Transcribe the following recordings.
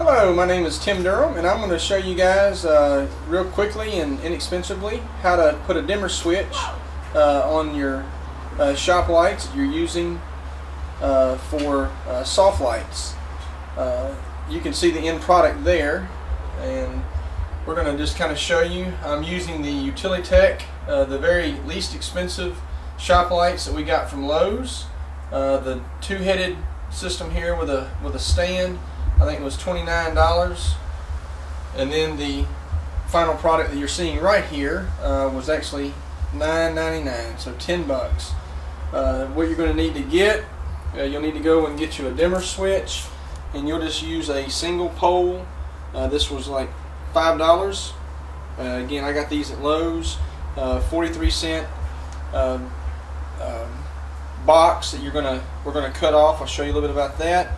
Hello, my name is Tim Durham, and I'm going to show you guys real quickly and inexpensively how to put a dimmer switch on your shop lights that you're using for soft lights. You can see the end product there, and we're going to just kind of show you. I'm using the Utilitech, the very least expensive shop lights that we got from Lowe's. The two-headed system here with a stand, I think it was $29, and then the final product that you're seeing right here was actually $9.99, so 10 bucks. What you're going to need to get, you'll need to go and get you a dimmer switch, and you'll just use a single pole. This was like $5. Again, I got these at Lowe's. 43-cent box that we're gonna cut off. I'll show you a little bit about that,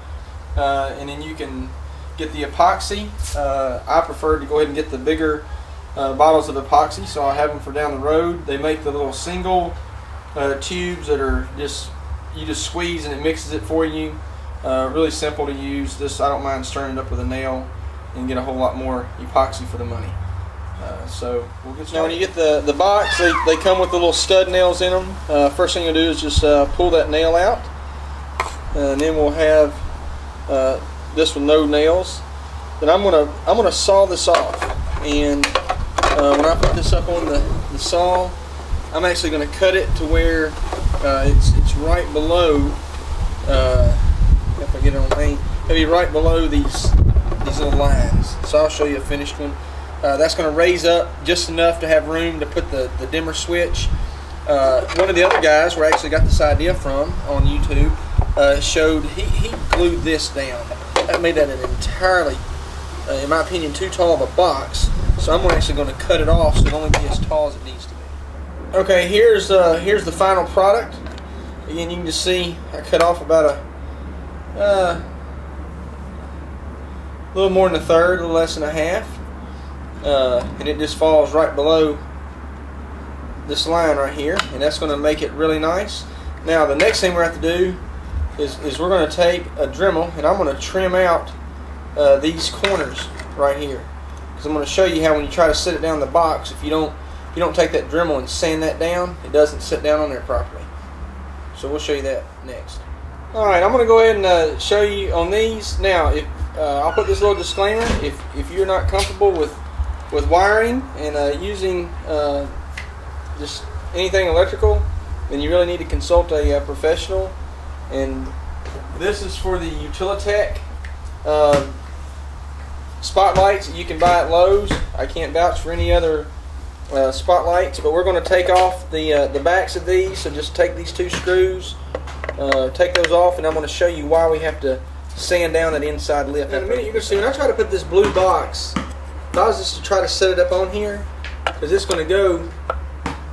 and then you can get the epoxy. I prefer to go ahead and get the bigger bottles of epoxy, so I have them for down the road. They make the little single tubes that are you just squeeze and it mixes it for you. Really simple to use. This, I don't mind stirring it up with a nail and get a whole lot more epoxy for the money. So we'll get started. Now when you get the box, they come with the little stud nails in them. First thing you'll do is just pull that nail out, and then we'll have this with no nails. Then I'm gonna saw this off, and when I put this up on the saw, I'm actually gonna cut it to where it's right below. If I get it on main, it'll be right below these little lines. So I'll show you a finished one. That's going to raise up just enough to have room to put the dimmer switch. One of the other guys where I actually got this idea from on YouTube showed he glued this down. That made that an entirely, in my opinion, too tall of a box. So I'm actually going to cut it off so it'll only be as tall as it needs to be. Okay, here's the final product. Again, you can just see I cut off about a little more than a third, a little less than a half. And it just falls right below this line right here, and that's going to make it really nice. Now the next thing we're going to have to do is we're going to take a Dremel, and I'm going to trim out these corners right here, because I'm going to show you how when you try to sit it down in the box, if you don't take that Dremel and sand that down, it doesn't sit down on there properly. So we'll show you that next. Alright, I'm going to go ahead and show you on these. Now I'll put this little disclaimer: if you're not comfortable with wiring and using just anything electrical, then you really need to consult a professional. And this is for the Utilitech spotlights that you can buy at Lowe's. I can't vouch for any other spotlights, but we're going to take off the backs of these. So just take these two screws, take those off, and I'm going to show you why we have to sand down that inside lip. In a minute, you're going to see when I try to put this blue box, if I was just to try to set it up on here, because it's going to go,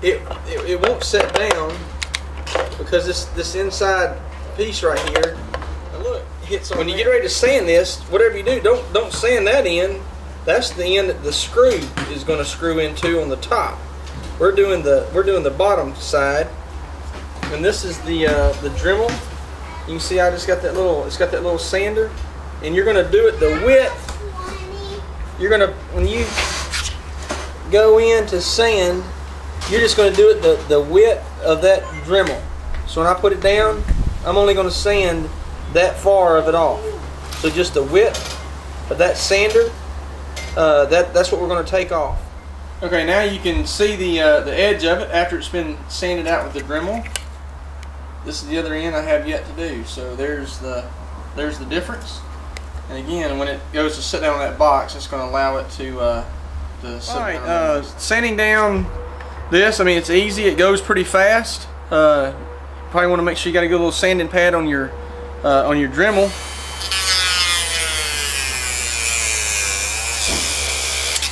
it won't set down because this inside piece right here, look, hits on. When you get ready to sand this, whatever you do, don't sand that end. That's the end that the screw is going to screw into on the top. We're doing the bottom side, and this is the Dremel. You can see I just got that little. It's got that little sander, and you're going to do it the width. You're going to, when you go in to sand, you're just going to do it the width of that Dremel. So when I put it down, I'm only going to sand that far of it off. So just the width of that sander, that's what we're going to take off. Okay, now you can see the edge of it after it's been sanded out with the Dremel. This is the other end I have yet to do. So there's the difference. And again, when it goes to sit down on that box, it's going to allow it to sit down. Alright, sanding down this, I mean, it's easy. It goes pretty fast. Probably want to make sure you got a good little sanding pad on your Dremel.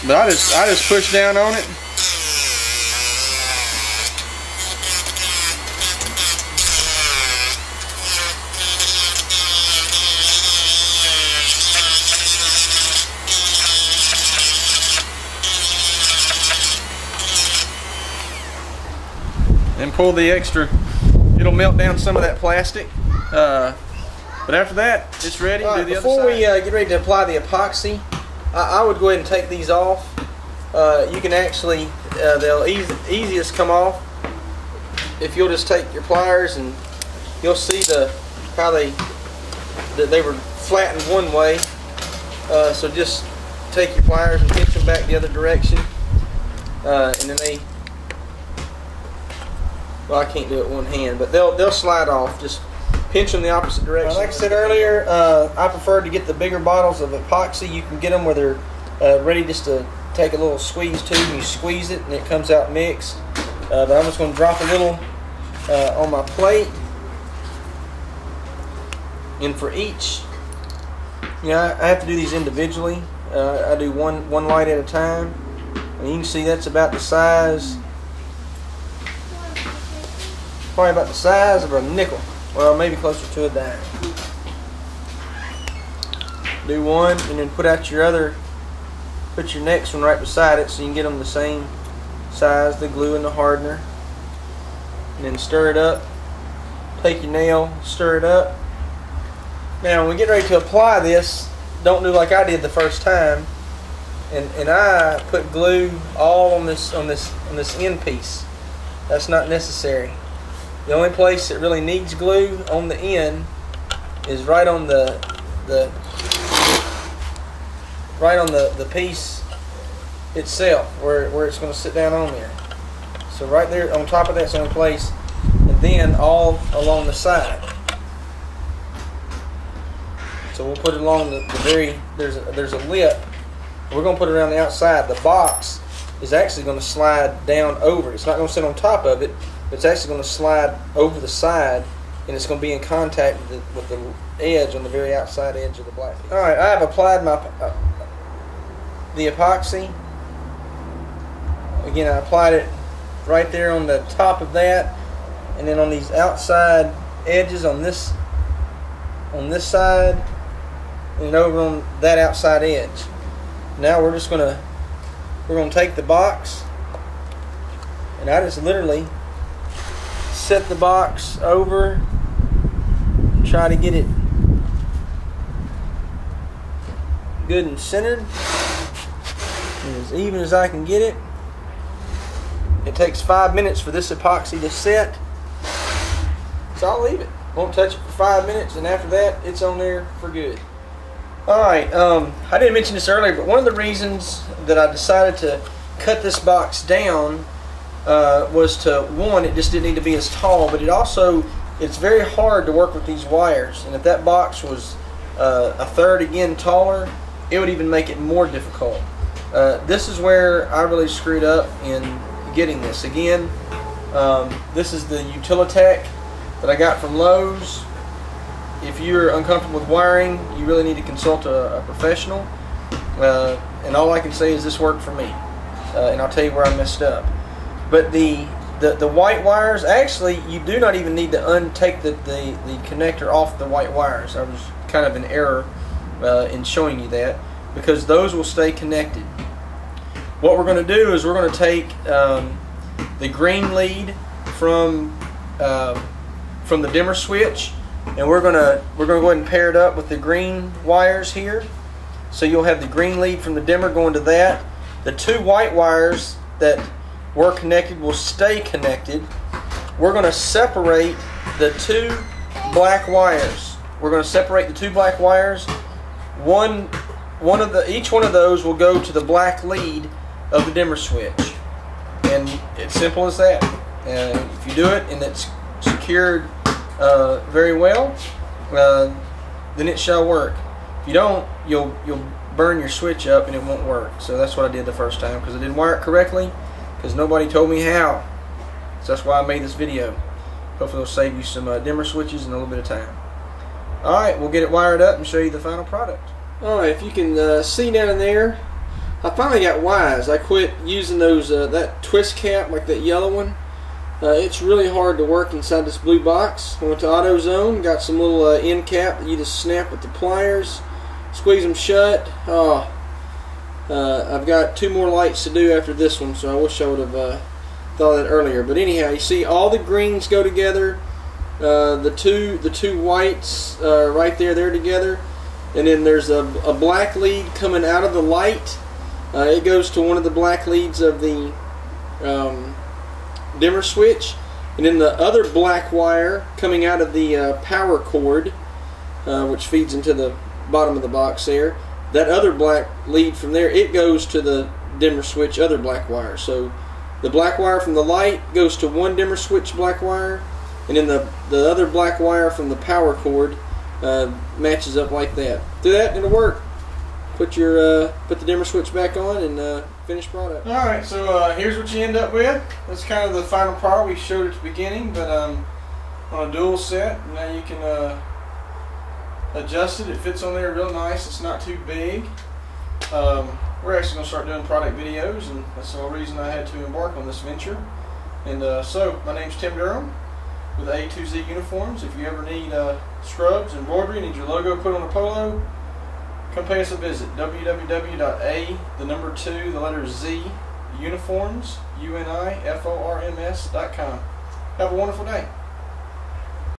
But I just push down on it. And pull the extra. It'll melt down some of that plastic, but But after that, it's ready. All right, do the before other we side. get ready to apply the epoxy, I would go ahead and take these off. You can actually, they'll easiest come off if you'll just take your pliers, and you'll see how they were flattened one way. So just take your pliers and pinch them back the other direction, and then well, I can't do it one hand, but they'll slide off. Just pinch them the opposite direction. Like I said earlier, I prefer to get the bigger bottles of epoxy. You can get them where they're ready just to take a little squeeze tube, and you squeeze it and it comes out mixed. But I'm just going to drop a little on my plate. And for each, I have to do these individually. I do one light at a time. And you can see that's about the size, probably about the size of a nickel. Well, maybe closer to a dime. Do one, and then put your next one right beside it so you can get them the same size, the glue and the hardener. And then stir it up. Take your nail, stir it up. Now, when we get ready to apply this, don't do like I did the first time. And I put glue all on this end piece. That's not necessary. The only place that really needs glue on the end is right on the piece itself, where it's going to sit down on there. So right there on top of that's the only place, and then all along the side. So we'll put it along the very, there's a lip. We're going to put it around the outside. The box is actually going to slide down over. It's not going to sit on top of it. It's actually going to slide over the side, and it's going to be in contact with the edge on the very outside edge of the black piece. Alright, I have applied the epoxy. Again, I applied it right there on the top of that, and then on these outside edges on this side, and over on that outside edge. Now we're gonna take the box, and I just literally set the box over, try to get it good and centered, and as even as I can get it. It takes 5 minutes for this epoxy to set, so I'll leave it. Won't touch it for 5 minutes, and after that, it's on there for good. Alright, I didn't mention this earlier, but one of the reasons that I decided to cut this box down was to, one, it just didn't need to be as tall, but it's very hard to work with these wires, and if that box was a third again taller, it would even make it more difficult. This is where I really screwed up in getting this. Again, this is the Utilitech that I got from Lowe's. If you're uncomfortable with wiring, you really need to consult a professional. And all I can say is this worked for me. And I'll tell you where I messed up. But the white wires, actually, you do not even need to untake the connector off the white wires. I was kind of in error in showing you that, because those will stay connected. What we're going to do is we're going to take the green lead from the dimmer switch, and we're going to go ahead and pair it up with the green wires here. So you'll have the green lead from the dimmer going to that. The two white wires that were connected will stay connected. We're going to separate the two black wires. We're going to separate the two black wires. Each one of those will go to the black lead of the dimmer switch, and it's simple as that. If you do it and it's secured very well, then it shall work. If you don't, you'll burn your switch up and it won't work. So that's what I did the first time, because I didn't wire it correctly, because nobody told me how. So that's why I made this video. Hopefully it'll save you some dimmer switches and a little bit of time. Alright, we'll get it wired up and show you the final product. Alright, if you can see down in there, I finally got wise. I quit using those that twist cap, like that yellow one. It's really hard to work inside this blue box. I went to AutoZone, got some little end cap that you just snap with the pliers, squeeze them shut. I've got 2 more lights to do after this one, so I wish I would have thought of that earlier. But anyhow, you see all the greens go together, the two whites right there, they're together, and then there's a black lead coming out of the light. It goes to one of the black leads of the dimmer switch, and then the other black wire coming out of the power cord, which feeds into the bottom of the box there. That other black lead from there, it goes to the dimmer switch other black wire. So the black wire from the light goes to one dimmer switch black wire, and then the other black wire from the power cord matches up like that. Do that, it'll work. Put the dimmer switch back on and finished product. All right, so here's what you end up with. That's kind of the final part we showed at the beginning, but on a dual set. Now you can adjust it. It fits on there real nice. It's not too big. We're actually going to start doing product videos, and that's the whole reason I had to embark on this venture. And so my name's Tim Durham with A2Z Uniforms. If you ever need scrubs, embroidery, need your logo put on a polo, come pay us a visit. www.A2Z Uniforms, UNIFORMS.com. Have a wonderful day.